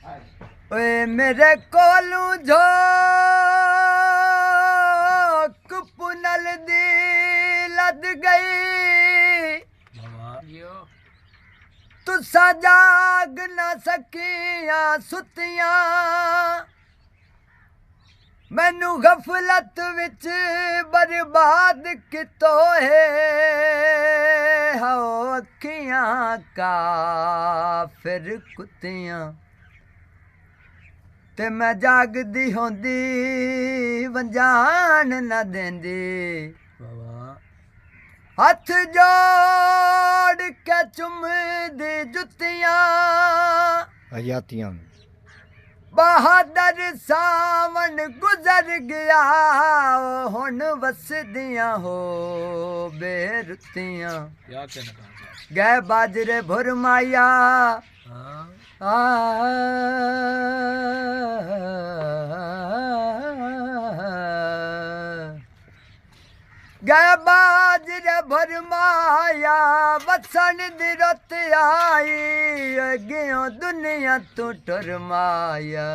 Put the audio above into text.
ओए मेरे कोलू झोंक पुनल दी लद गई तुसा जाग ना सकियां सुतियां मैनू गफलत विच बर्बाद कितो है हो अखियां काफिर कुत्तियां ते मैं जागदी होंदी वंजान ना देंदी हथ जोड़ के चुमदी जुत्तियां हयातियां बहादुर सावन गुजर गया हुण वसदियां हो बेरुतियां गै बाजरे भुरमाया गै बाजरे भरमाया वसन दी रुत आई अगियों दुनिया तू टुरमाया।